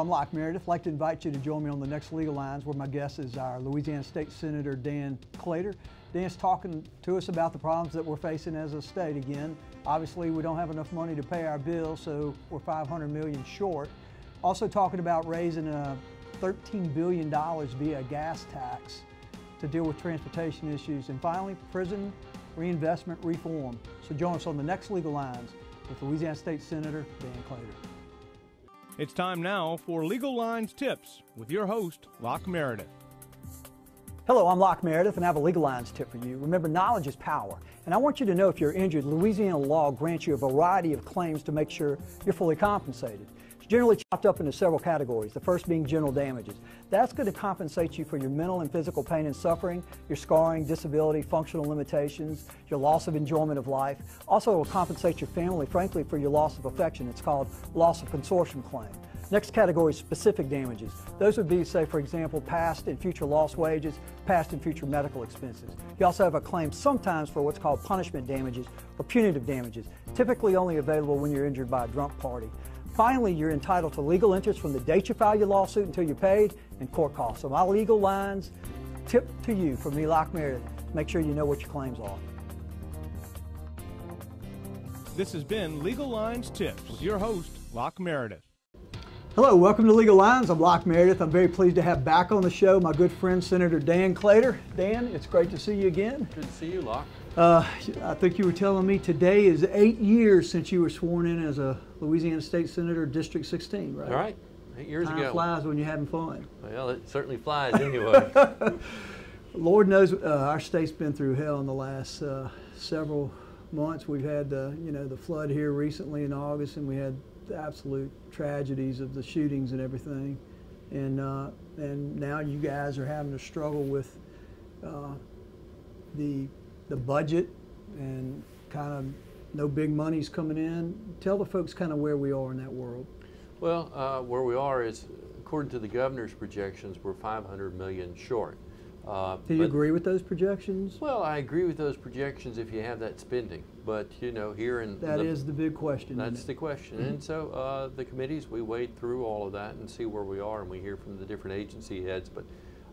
I'm Locke Meredith. I'd like to invite you to join me on the next Legal Lines, where my guest is our Louisiana State Senator Dan Claitor. Dan's talking to us about the problems that we're facing as a state. Again, obviously we don't have enough money to pay our bills, so we're $500 million short. Also talking about raising $13 billion via a gas tax to deal with transportation issues. And finally, prison reinvestment reform. So join us on the next Legal Lines with Louisiana State Senator Dan Claitor. It's time now for Legal Lines Tips with your host, Locke Meredith. Hello, I'm Locke Meredith, and I have a Legal Lines tip for you. Remember, knowledge is power. And I want you to know if you're injured, Louisiana law grants you a variety of claims to make sure you're fully compensated. It's generally chopped up into several categories, the first being general damages. That's going to compensate you for your mental and physical pain and suffering, your scarring, disability, functional limitations, your loss of enjoyment of life. Also, it will compensate your family, frankly, for your loss of affection. It's called loss of consortium claim. Next category is specific damages. Those would be, say, for example, past and future lost wages, past and future medical expenses. You also have a claim sometimes for what's called punishment damages or punitive damages, typically only available when you're injured by a drunk party. Finally, you're entitled to legal interest from the date you file your lawsuit until you're paid and court costs. So my Legal Lines tip to you from me, Locke Meredith, make sure you know what your claims are. This has been Legal Lines Tips with your host, Locke Meredith. Hello, welcome to Legal Lines. I'm Locke Meredith. I'm very pleased to have back on the show my good friend, Senator Dan Claitor. Dan, it's great to see you again. Good to see you, Locke. I think you were telling me today is 8 years since you were sworn in as a Louisiana State Senator, District 16, right? All right, 8 years ago. Time flies when you're having fun. Well, it certainly flies anyway. Lord knows our state's been through hell in the last several months. We've had the flood here recently in August, and we had the absolute tragedies of the shootings and everything. And now you guys are having to struggle with the budget and kind of no big money's coming in. Tell the folks kind of where we are in that world. Well, where we are is, according to the governor's projections, we're $500 million short. Do you agree with those projections? Well, I agree with those projections if you have that spending. But, you know, here in that is the big question. That's the question. Mm-hmm. And so the committees, we wade through all of that and see where we are, and we hear from the different agency heads. But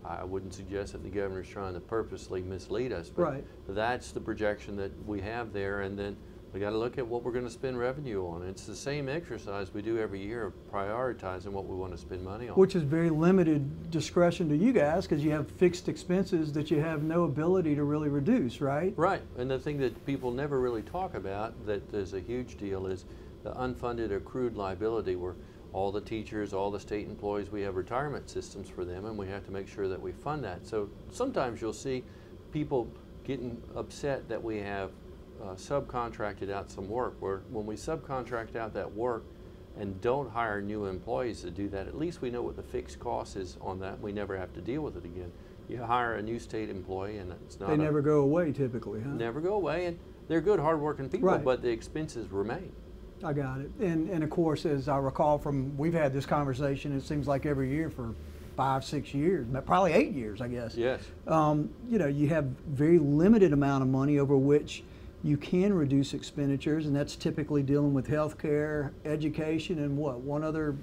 I wouldn't suggest that the governor's trying to purposely mislead us. But right. That's the projection that we have there, and then we got to look at what we're going to spend revenue on. It's the same exercise we do every year of prioritizing what we want to spend money on. Which is very limited discretion to you guys, because you have fixed expenses that you have no ability to really reduce, right? Right. And the thing that people never really talk about that is a huge deal is the unfunded accrued liability, where all the teachers, all the state employees, we have retirement systems for them, and we have to make sure that we fund that. So sometimes you'll see people getting upset that we have subcontracted out some work, where when we subcontract out that work and don't hire new employees to do that, at least we know what the fixed cost is on that. We never have to deal with it again. You hire a new state employee and it's not— They never go away typically, huh? Never go away, and they're good, hard-working people, right. But the expenses remain. I got it. And of course, as I recall from, we've had this conversation, it seems like every year for 5, 6 years, probably 8 years, I guess. Yes. You know, you have very limited amount of money over which you can reduce expenditures, and that's typically dealing with health care, education, and what? One other?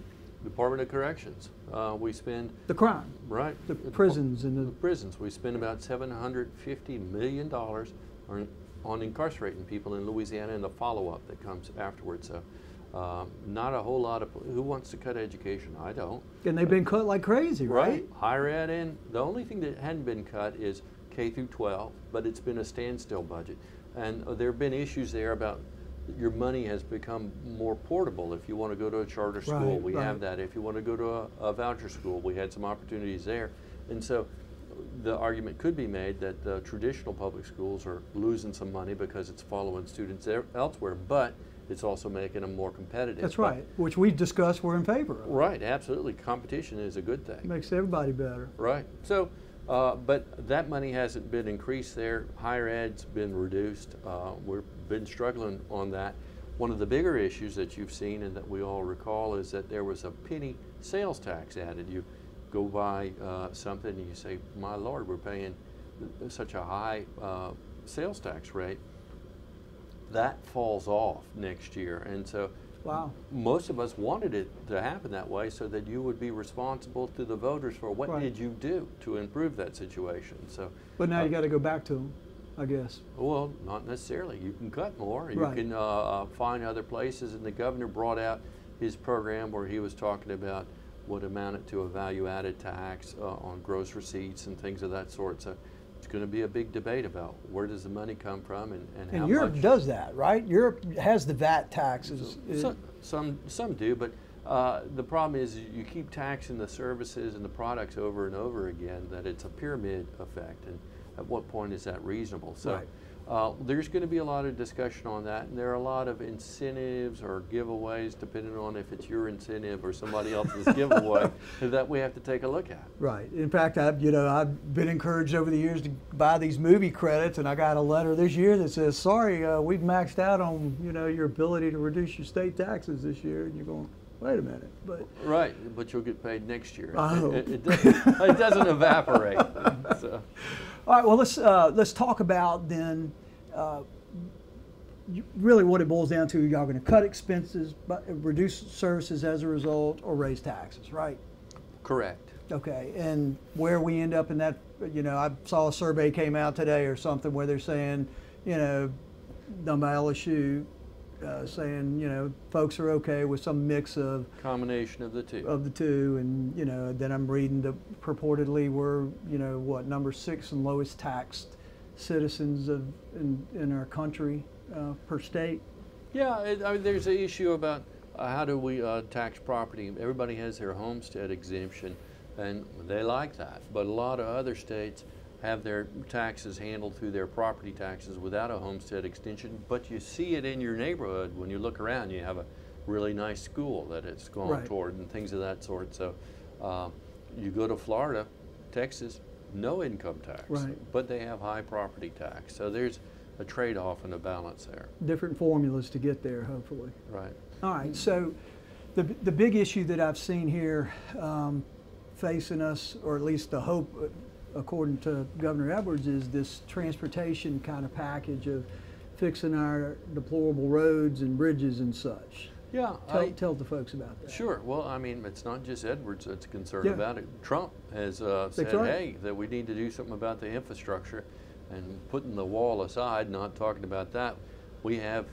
Department of Corrections. We spend— the crime. Right. The prisons and the prisons. We spend about $750 million on incarcerating people in Louisiana and the follow-up that comes afterwards. So not a whole lot of— who wants to cut education? I don't. And they've been cut like crazy, right? Higher ed, and the only thing that hadn't been cut is K through 12, but it's been a standstill budget. And there have been issues there about your money has become more portable. If you want to go to a charter school, we have that. If you want to go to a voucher school, we had some opportunities there. And so the argument could be made that the traditional public schools are losing some money because it's following students elsewhere, but it's also making them more competitive. That's right, which we've discussed we're in favor of. Right, absolutely. Competition is a good thing. Makes everybody better. Right. So, but that money hasn't been increased there. Higher ed's been reduced. We've been struggling on that. One of the bigger issues that you've seen and that we all recall is that there was a penny sales tax added. You go buy something and you say, my Lord, we're paying such a high sales tax rate. That falls off next year. And so Wow. Most of us wanted it to happen that way so that you would be responsible to the voters for what Right. did you do to improve that situation. So, But now you got to go back to them, I guess. well, not necessarily. You can cut more. You Right. can find other places. And the governor brought out his program where he was talking about what amounted to a value-added tax on gross receipts and things of that sort. So it's going to be a big debate about where does the money come from and how And Europe much. does that, right? Europe has the VAT taxes. Some do, but the problem is you keep taxing the services and the products over and over again, that it's a pyramid effect, and at what point is that reasonable? So Right. there's going to be a lot of discussion on that, and there are a lot of incentives or giveaways, depending on if it's your incentive or somebody else's giveaway, that we have to take a look at. Right. In fact, I've been encouraged over the years to buy these movie credits, and I got a letter this year that says, "Sorry, we've maxed out on your ability to reduce your state taxes this year." And you're going, "Wait a minute," but Right, but you'll get paid next year. I hope. It doesn't evaporate. So. all right. Well, let's talk about then. Really, what it boils down to: y'all going to cut expenses, but reduce services as a result, or raise taxes, right? Correct. Okay, and where we end up in that, I saw a survey came out today or something where they're saying, done by LSU, saying, folks are okay with some mix of Combination of the two. and, then I'm reading that purportedly we're, number 6 and lowest taxed citizens in our country per state. Yeah, I mean, there's an issue about how do we tax property. Everybody has their homestead exemption, and they like that. But a lot of other states have their taxes handled through their property taxes without a homestead extension. But you see it in your neighborhood when you look around. You have a really nice school that it's gone Right. toward and things of that sort. So you go to Florida, Texas, no income tax, Right. but they have high property tax. So there's a trade-off and a balance there. Different formulas to get there, hopefully. Right. All right, so the big issue that I've seen here facing us, or at least the hope, according to Governor Edwards, is this transportation kind of package of fixing our deplorable roads and bridges and such. Yeah. Tell the folks about that. Sure. Well, I mean, it's not just Edwards that's concerned Yeah. about it. Trump has said, right. hey, that we need to do something about the infrastructure, and putting the wall aside, not talking about that, we have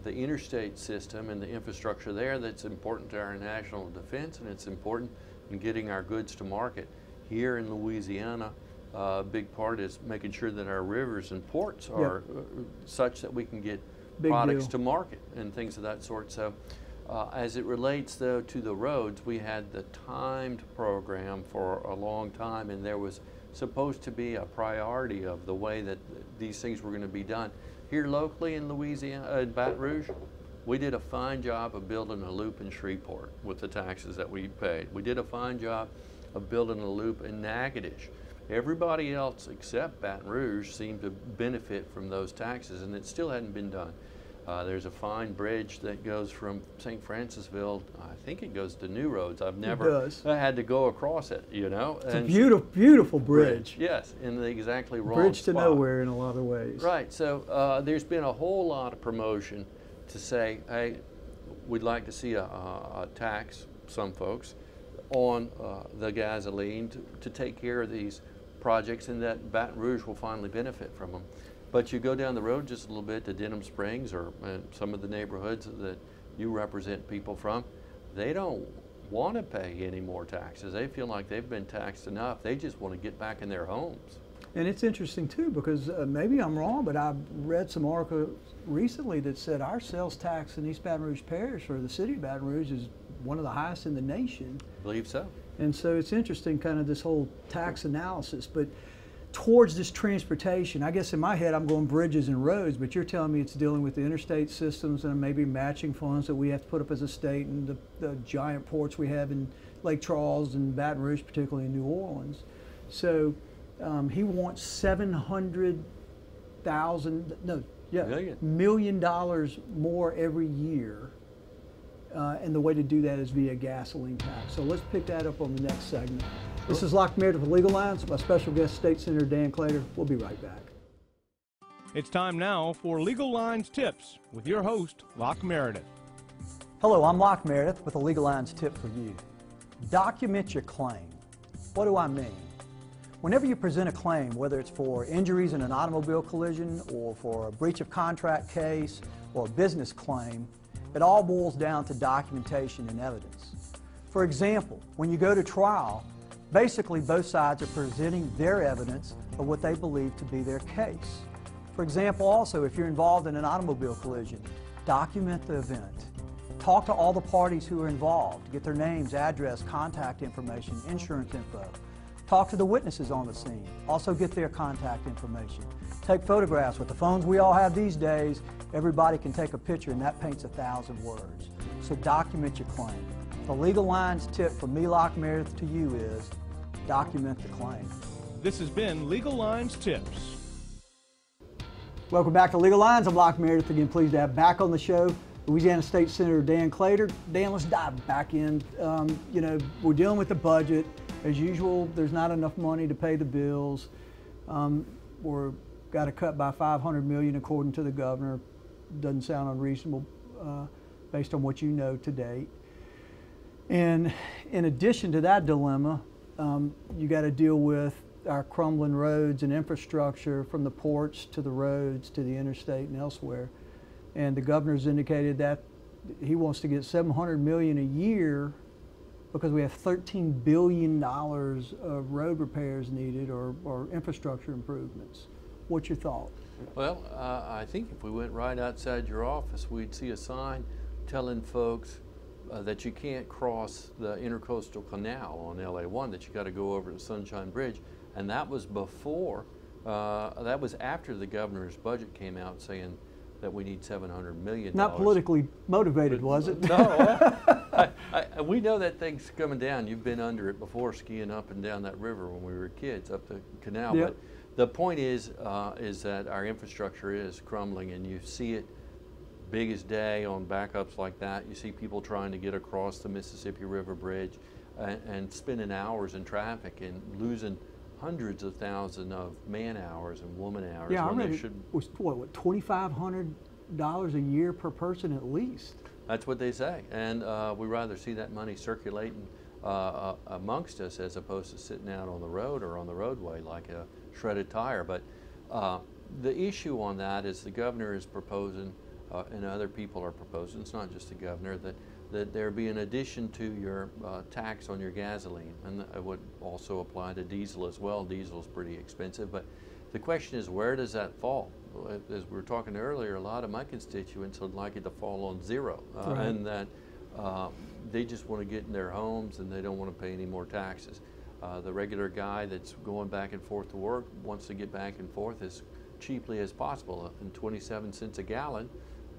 the interstate system and the infrastructure there that's important to our national defense, and it's important in getting our goods to market. Here in Louisiana, a big part is making sure that our rivers and ports are such that we can get Big products deal. to market and things of that sort. So as it relates, though, to the roads, we had the timed program for a long time, and there was supposed to be a priority of the way that these things were going to be done. Here locally in Louisiana, in Baton Rouge, we did a fine job of building a loop in Shreveport with the taxes that we paid. We did a fine job of building a loop in Natchitoches. Everybody else except Baton Rouge seemed to benefit from those taxes, and it still hadn't been done. There's a fine bridge that goes from St. Francisville, I think it goes to New Roads. I've never had to go across it, It's a beautiful, beautiful bridge. Yes, in the exactly wrong Bridge to spot. nowhere in a lot of ways. Right, so there's been a whole lot of promotion to say, hey, we'd like to see a tax, some folks, on the gasoline to take care of these projects, and that Baton Rouge will finally benefit from them. But you go down the road just a little bit to Denham Springs or some of the neighborhoods that you represent people from, they don't want to pay any more taxes. They feel like they've been taxed enough. They just want to get back in their homes. And it's interesting too, because maybe I'm wrong, but I've read some articles recently that said our sales tax in East Baton Rouge Parish, or the city of Baton Rouge, is one of the highest in the nation. I believe so. And so it's interesting, kind of this whole tax analysis. But towards this transportation, I guess in my head I'm going bridges and roads, but you're telling me it's dealing with the interstate systems and maybe matching funds that we have to put up as a state, and the giant ports we have in Lake Charles and Baton Rouge, particularly in New Orleans. So he wants $700 million more every year. And the way to do that is via gasoline tax. So let's pick that up on the next segment. This is Locke Meredith with Legal Lines. My special guest, State Senator Dan Claitor. We'll be right back. It's time now for Legal Lines Tips with your host, Locke Meredith. Hello, I'm Locke Meredith with a Legal Lines tip for you. Document your claim. What do I mean? Whenever you present a claim, whether it's for injuries in an automobile collision or for a breach of contract case or a business claim, it all boils down to documentation and evidence. For example, when you go to trial, basically both sides are presenting their evidence of what they believe to be their case. For example, also, if you're involved in an automobile collision, document the event. Talk to all the parties who are involved. Get their names, address, contact information, insurance info. Talk to the witnesses on the scene. Also get their contact information. Take photographs. With the phones we all have these days, everybody can take a picture and that paints 1,000 words. So document your claim. The Legal Lines tip from me, Locke Meredith, to you is document the claim. This has been Legal Lines Tips. Welcome back to Legal Lines. I'm Locke Meredith. Again, pleased to have back on the show Louisiana State Senator Dan Claitor. Dan, let's dive back in. You know, we're dealing with the budget. As usual, there's not enough money to pay the bills. We're got to cut by $500 million according to the governor. Doesn't sound unreasonable based on what you know to date. And in addition to that dilemma, you got to deal with our crumbling roads and infrastructure from the ports to the roads to the interstate and elsewhere. And the governor's indicated that he wants to get $700 million a year because we have $13 billion of road repairs needed or infrastructure improvements. What's your thought? Well, I think if we went right outside your office, we'd see a sign telling folks that you can't cross the Intercoastal Canal on LA1, that you got to go over the Sunshine Bridge. And that was before, that was after the governor's budget came out saying that we need $700 million. Not politically motivated, was it? No, we know that thing's coming down. You've been under it before, skiing up and down that river when we were kids, up the canal. Yep. But the point is that our infrastructure is crumbling, and you see it biggest day on backups like that. You see people trying to get across the Mississippi River Bridge and spending hours in traffic and losing hundreds of thousands of man hours and woman hours. Yeah, when I read they it should, was what, $2,500 a year per person at least. That's what they say, and we rather see that money circulating amongst us as opposed to sitting out on the road or on the roadway like a shredded tire. But the issue on that is the governor is proposing, and other people are proposing, it's not just the governor, that there be an addition to your tax on your gasoline, and it would also apply to diesel as well. Diesel's pretty expensive, but the question is, where does that fall? As we were talking earlier, a lot of my constituents would like it to fall on zero, right. And that they just want to get in their homes and they don't want to pay any more taxes. The regular guy that's going back and forth to work wants to get back and forth as cheaply as possible, and 27 cents a gallon.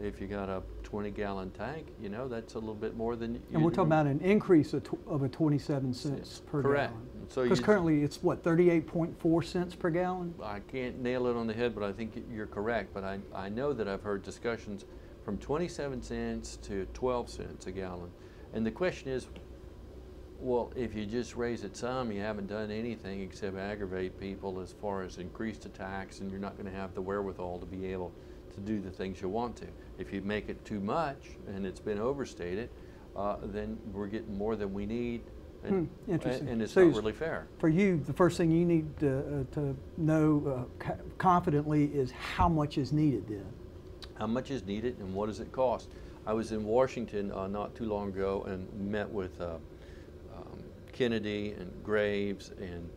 If you got a 20-gallon tank, you know, that's a little bit more than. And we're talking about an increase of a 27 cents per correct. gallon. So because currently it's what, 38.4 cents per gallon? I can't nail it on the head, but I think you're correct. But I know that I've heard discussions from 27 cents to 12 cents a gallon. And the question is, well, if you just raise it some, you haven't done anything except aggravate people as far as increase the tax, and you're not going to have the wherewithal to be able to do the things you want to. If you make it too much and it's been overstated, then we're getting more than we need, and, interesting. And it's so not really fair. For you, the first thing you need to know confidently is how much is needed then. How much is needed and what does it cost? I was in Washington not too long ago and met with Kennedy and Graves and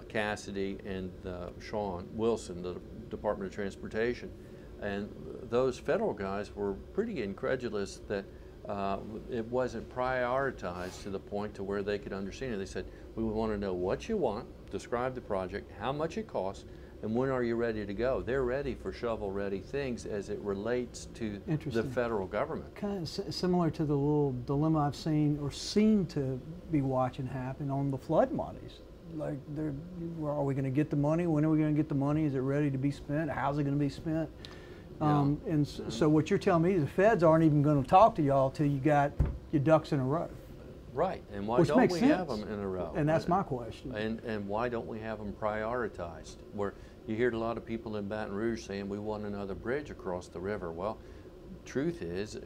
Cassidy and Sean Wilson, the Department of Transportation. And those federal guys were pretty incredulous that it wasn't prioritized to the point to where they could understand it. They said, we want to know what you want, describe the project, how much it costs, and when are you ready to go? They're ready for shovel-ready things as it relates to the federal government. Kind of similar to the little dilemma I've seen or seem to be watching happen on the flood monies. Like, are we going to get the money? When are we going to get the money? Is it ready to be spent? How's it going to be spent? And so what you're telling me is the feds aren't even going to talk to y'all till you got your ducks in a row. Right, and why don't we have them in a row? And that's my question. And why don't we have them prioritized? Where you hear a lot of people in Baton Rouge saying we want another bridge across the river. Well, truth is,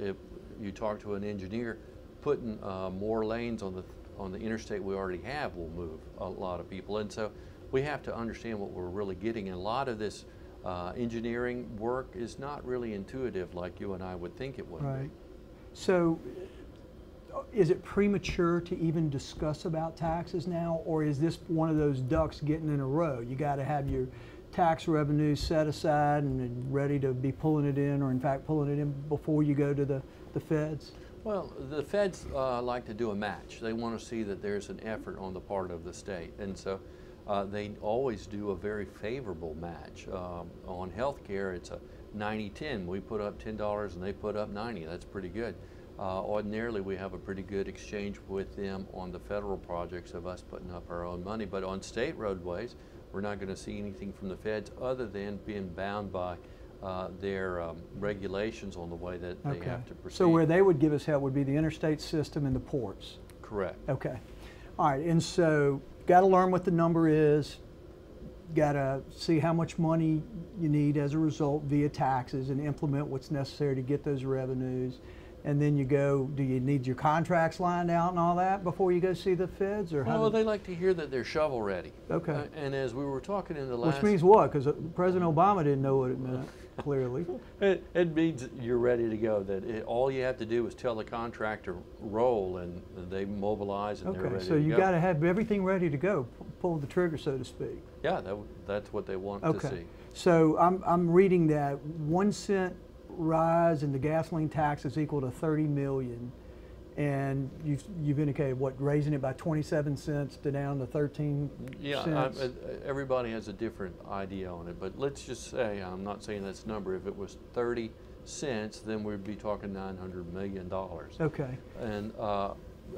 you talk to an engineer, putting more lanes on the interstate we already have will move a lot of people. And so we have to understand what we're really getting. And a lot of this engineering work is not really intuitive like you and I would think it would be. So is it premature to even discuss about taxes now, or is this one of those ducks getting in a row? You got to have your tax revenue set aside and ready to be pulling it in, or in fact pulling it in before you go to the feds? Well, the feds like to do a match. They want to see that there's an effort on the part of the state, and so they always do a very favorable match. On health care, it's a 90-10. We put up $10 and they put up 90. That's pretty good. Ordinarily, we have a pretty good exchange with them on the federal projects of us putting up our own money, but on state roadways, we're not going to see anything from the feds other than being bound by their regulations on the way that they have to proceed. So where they would give us help would be the interstate system and the ports? Correct. Okay. All right, and so got to learn what the number is, got to see how much money you need as a result via taxes and implement what's necessary to get those revenues. And then you go, do you need your contracts lined out and all that before you go see the feds? Or well, they like to hear that they're shovel ready. Okay. And as we were talking in the last... Which means what? Because President Obama didn't know what it meant, clearly. It means you're ready to go, that all you have to do is tell the contractor roll and they mobilize and they're ready to go. So you got to have everything ready to go, pull the trigger, so to speak. Yeah, that's what they want to see. So I'm reading that 1 cent rise in the gasoline tax is equal to $30 million, and you've indicated what, raising it by 27 cents to down to 13 cents? Everybody has a different idea on it, but let's just say, I'm not saying that's the number, if it was 30 cents, then we'd be talking $900 million. Okay. And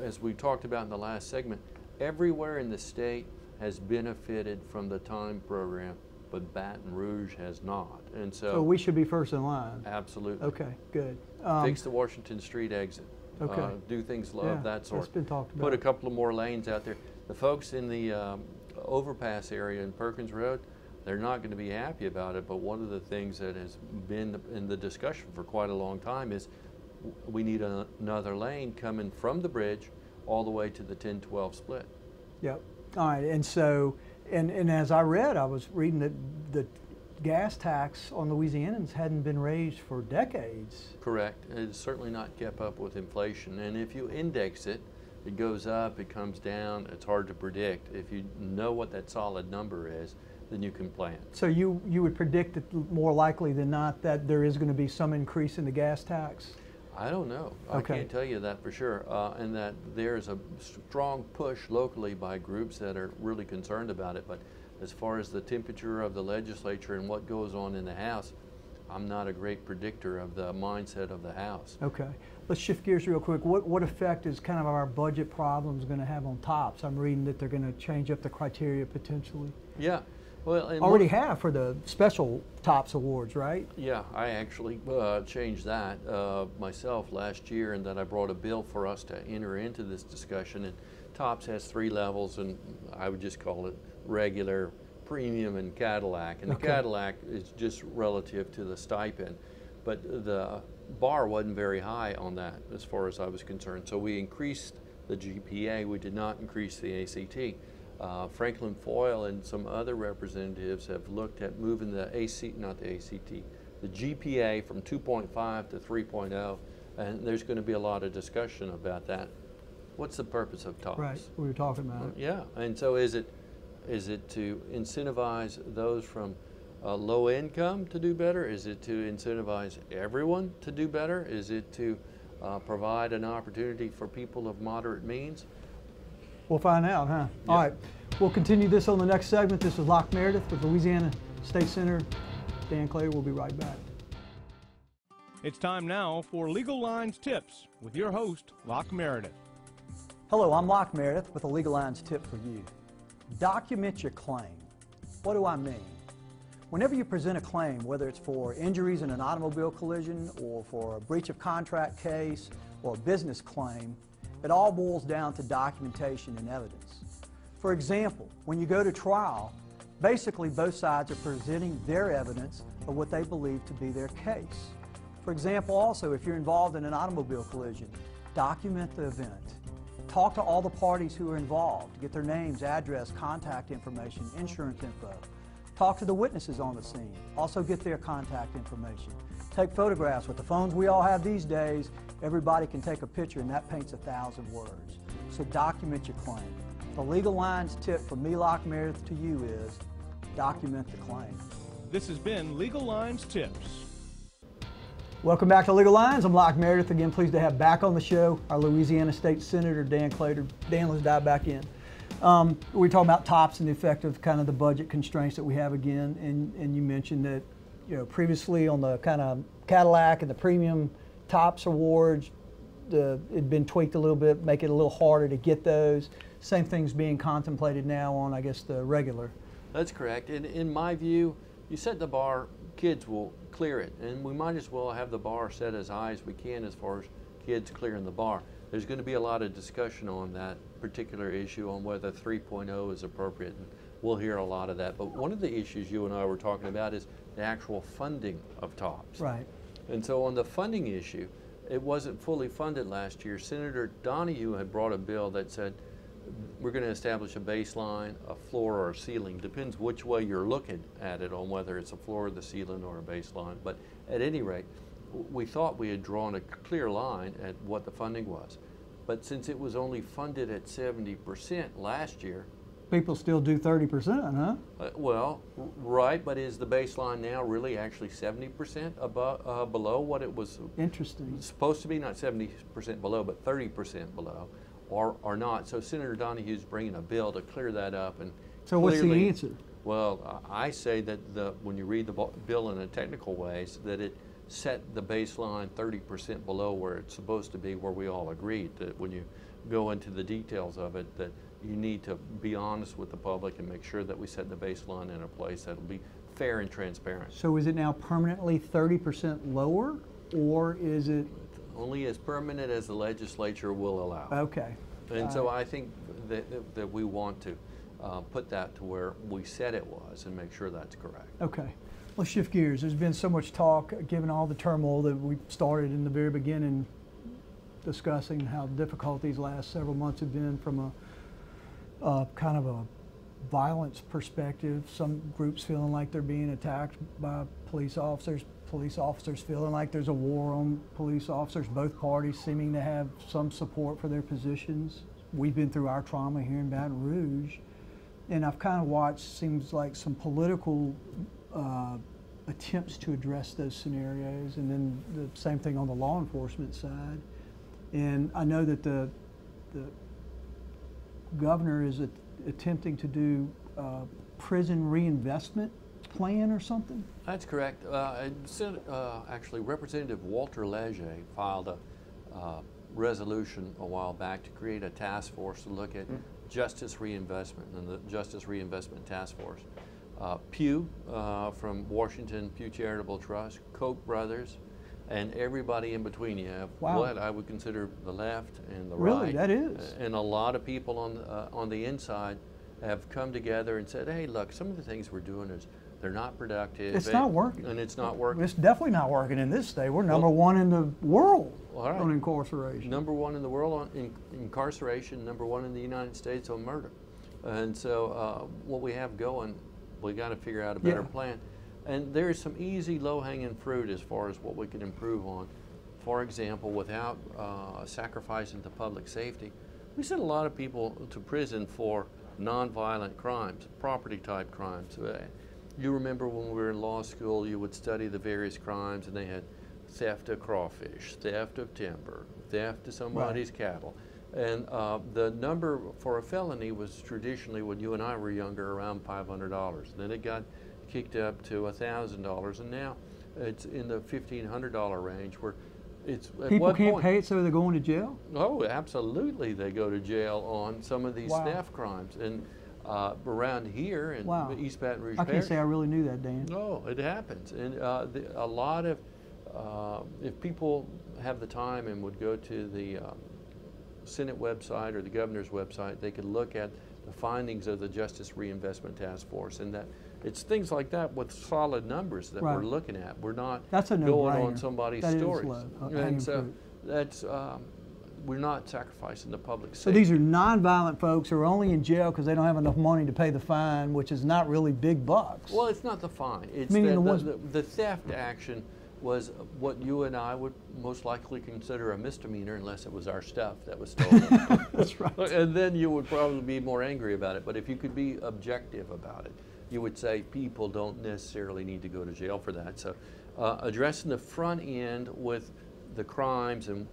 as we talked about in the last segment, everywhere in the state has benefited from the time program, but Baton Rouge has not. And so we should be first in line. Absolutely. Okay, good. Fix the Washington Street exit. Okay. Do things of that sort. That's been talked about. Put a couple of more lanes out there. The folks in the overpass area in Perkins Road, they're not going to be happy about it, but one of the things that has been in the discussion for quite a long time is we need another lane coming from the bridge all the way to the 10-12 split. Yep. All right, and so, and as I was reading that the gas tax on Louisianans hadn't been raised for decades. Correct. It's certainly not kept up with inflation, and if you index it, it goes up, it comes down, it's hard to predict. If you know what that solid number is, then you can plan. So you would predict that more likely than not that there is going to be some increase in the gas tax? I don't know. Okay. I can't tell you that for sure. And that there's a strong push locally by groups that are really concerned about it. But as far as the temperature of the legislature and what goes on in the House, I'm not a great predictor of the mindset of the House. Okay. Let's shift gears real quick. What effect is kind of our budget problems going to have on TOPS? I'm reading that they're going to change up the criteria potentially. Yeah. Well, already have for the special TOPS awards, right? Yeah, I actually changed that myself last year, and then I brought a bill for us to enter into this discussion. And TOPS has 3 levels, and I would just call it regular, premium, and Cadillac. And the Cadillac is just relative to the stipend, but the bar wasn't very high on that as far as I was concerned. So we increased the GPA. We did not increase the ACT. Franklin Foyle and some other representatives have looked at moving the the GPA from 2.5 to 3.0, and there's going to be a lot of discussion about that. What's the purpose of TOPS? Right, we were talking about it. Yeah, and so is it to incentivize those from low income to do better? Is it to incentivize everyone to do better? Is it to provide an opportunity for people of moderate means? We'll find out, huh? Yep. All right, we'll continue this on the next segment. This is Locke Meredith with Louisiana State Senator Dan Claitor. We'll be right back. It's time now for Legal Lines Tips with your host, Locke Meredith. Hello, I'm Locke Meredith with a Legal Lines tip for you. Document your claim. What do I mean? Whenever you present a claim, whether it's for injuries in an automobile collision or for a breach of contract case or a business claim, it all boils down to documentation and evidence. For example, when you go to trial, basically both sides are presenting their evidence of what they believe to be their case. For example, also, if you're involved in an automobile collision, document the event. Talk to all the parties who are involved. Get their names, address, contact information, insurance info. Talk to the witnesses on the scene. Also get their contact information. Take photographs. With the phones we all have these days, everybody can take a picture and that paints 1,000 words. So document your claim. The Legal Lines tip from me, Locke Meredith, to you is document the claim. This has been Legal Lines Tips. Welcome back to Legal Lines. I'm Locke Meredith. Again, pleased to have back on the show our Louisiana State Senator, Dan Claitor. Dan, let's dive back in. We talk about TOPS and the effect of kind of the budget constraints that we have again, and you mentioned that, you know, previously on the kind of Cadillac and the premium TOPS awards, it'd been tweaked a little bit, make it a little harder to get those. Same thing's being contemplated now on, I guess, the regular. That's correct. And in my view, you set the bar, kids will clear it, and we might as well have the bar set as high as we can as far as kids clearing the bar. There's going to be a lot of discussion on that particular issue on whether 3.0 is appropriate, and we'll hear a lot of that. But one of the issues you and I were talking about is the actual funding of TOPS. Right. And so on the funding issue, it wasn't fully funded last year. Senator Donahue had brought a bill that said we're going to establish a baseline, a floor, or a ceiling. Depends which way you're looking at it on whether it's a floor, the ceiling, or a baseline. But at any rate, we thought we had drawn a clear line at what the funding was. But since it was only funded at 70% last year, People still do 30%, huh? well, right, but is the baseline now really actually 70% above, below what it was Interesting. supposed to be? Not 70% below, but 30% below, or not. So Senator Donahue's bringing a bill to clear that up. And So what's the answer? Well, I say that when you read the bill in a technical way, that it set the baseline 30% below where it's supposed to be, where we all agreed that when you go into the details of it, that you need to be honest with the public and make sure that we set the baseline in a place that'll be fair and transparent. So is it now permanently 30% lower, or is it? Only as permanent as the legislature will allow. Okay. And so I think that we want to put that to where we said it was and make sure that's correct. Okay. Let's shift gears. There's been so much talk, given all the turmoil that we started in the very beginning, discussing how difficult these last several months have been from a kind of a violence perspective. Some groups feeling like they're being attacked by police officers feeling like there's a war on police officers, both parties seeming to have some support for their positions. We've been through our trauma here in Baton Rouge, and I've kind of watched, seems like, some political attempts to address those scenarios, and then the same thing on the law enforcement side. And I know that the governor is attempting to do a prison reinvestment plan or something? That's correct. Actually, Representative Walter Leger filed a resolution a while back to create a task force to look at justice reinvestment, and the Justice Reinvestment Task Force. Pew from Washington, Pew Charitable Trust, Koch brothers, and everybody in between. You have what I would consider the left and the right. Really, that is. And a lot of people on the inside have come together and said, hey, look, some of the things we're doing is they're not productive. It's not working. And it's not working. It's definitely not working in this state. We're number one in the world on incarceration. Number one in the world on incarceration, number one in the United States on murder. And so what we have going, we got to figure out a better plan. And there's some easy low-hanging fruit as far as what we can improve on. For example, without sacrificing the public safety, we send a lot of people to prison for nonviolent crimes, property-type crimes. You remember when we were in law school, you would study the various crimes, and they had theft of crawfish, theft of timber, theft of somebody's cattle. And the number for a felony was traditionally, when you and I were younger, around $500. Then it got kicked up to $1,000, and now it's in the $1,500 range, where it's at people can't point, pay it, so they're going to jail? Oh, absolutely, they go to jail on some of these theft crimes. And around here in East Baton Rouge Parish, I can't say I really knew that, Dan. No, it happens. And a lot of, if people have the time and would go to the Senate website or the governor's website, they could look at the findings of the Justice Reinvestment Task Force, and that it's things like that with solid numbers that we're looking at. We're not going on somebody's stories. And so that's, we're not sacrificing the public safety. So these are nonviolent folks who are only in jail because they don't have enough money to pay the fine, which is not really big bucks. Well, it's not the fine. It's the theft action was what you and I would most likely consider a misdemeanor unless it was our stuff that was stolen. That's right. And then you would probably be more angry about it. But if you could be objective about it, you would say people don't necessarily need to go to jail for that. So addressing the front end with the crimes and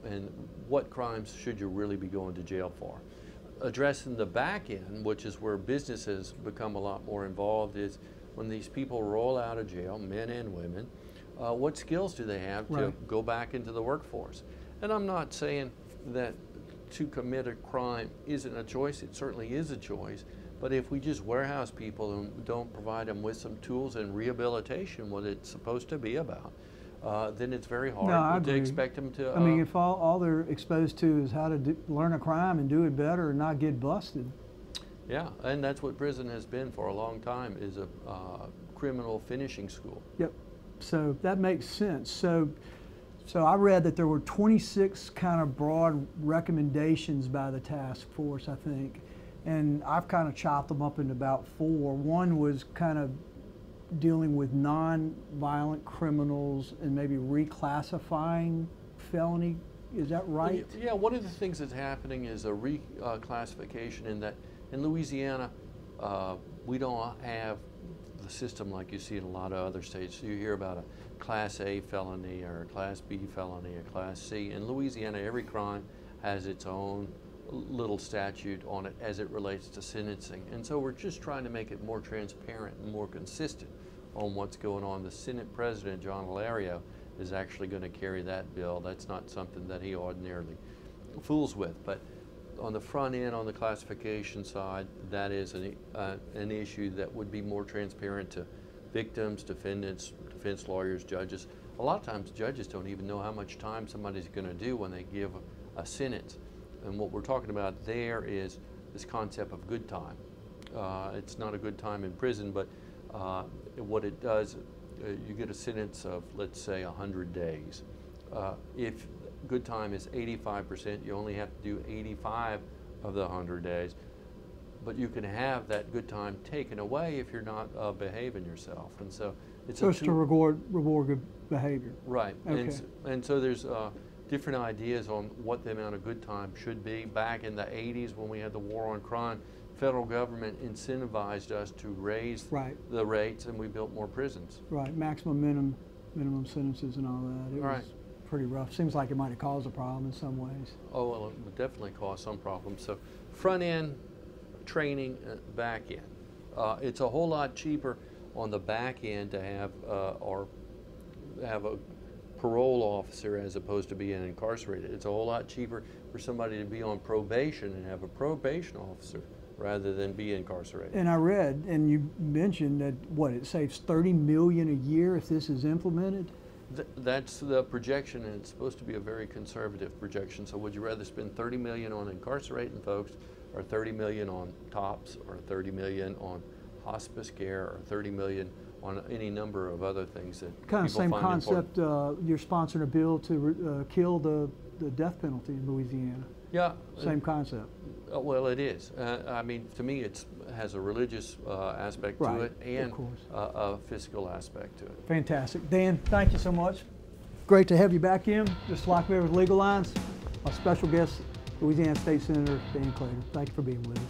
what crimes should you really be going to jail for. Addressing the back end, which is where businesses become a lot more involved, is when these people roll out of jail, men and women, what skills do they have to go back into the workforce? And I'm not saying that to commit a crime isn't a choice. It certainly is a choice. But if we just warehouse people and don't provide them with some tools and rehabilitation, what it's supposed to be about, then it's very hard to expect them to. I mean, if all they're exposed to is how to learn a crime and do it better and not get busted. Yeah, and that's what prison has been for a long time, is a criminal finishing school. Yep. So that makes sense. So I read that there were 26 kind of broad recommendations by the task force, I think, and I've kind of chopped them up into about 4. One was kind of dealing with non-violent criminals and maybe reclassifying felony. Is that right? Yeah, one of the things that's happening is a reclassification in that in Louisiana, we don't have the system like you see in a lot of other states. You hear about a Class A felony or a Class B felony, a Class C. In Louisiana, every crime has its own little statute on it as it relates to sentencing. And so we're just trying to make it more transparent and more consistent on what's going on. The Senate President, John Alario, is actually going to carry that bill. That's not something that he ordinarily fools with. But on the front end, on the classification side, that is an issue that would be more transparent to victims, defendants, defense lawyers, judges. A lot of times judges don't even know how much time somebody's going to do when they give a sentence. And what we're talking about there is this concept of good time. It's not a good time in prison, but what it does, you get a sentence of, let's say, 100 days. If good time is 85%, you only have to do 85 of the 100 days. But you can have that good time taken away if you're not behaving yourself. And so it's to reward good behavior. Right. Okay. And so there's different ideas on what the amount of good time should be. Back in the 80s when we had the war on crime, federal government incentivized us to raise the rates, and we built more prisons. Right, maximum minimum sentences and all that. It was pretty rough. Seems like it might have caused a problem in some ways. Oh, well, it would definitely cause some problems. So front end training, back end. It's a whole lot cheaper on the back end to have a parole officer as opposed to being incarcerated. It's a whole lot cheaper for somebody to be on probation and have a probation officer rather than be incarcerated. And I read, and you mentioned that, it saves $30 million a year if this is implemented? That's the projection, and it's supposed to be a very conservative projection. So would you rather spend $30 million on incarcerating folks, or $30 million on TOPS, or $30 million on hospice care, or $30 million on any number of other things that kind of people same find concept. important? You're sponsoring a bill to kill the death penalty in Louisiana. Yeah. Same concept. Well, it is. I mean, to me, it has a religious aspect to it and a fiscal aspect to it. Fantastic. Dan, thank you so much. Great to have you back in. This is Locke Meredith with Legal Lines. Our special guest, Louisiana State Senator Dan Claitor. Thank you for being with us.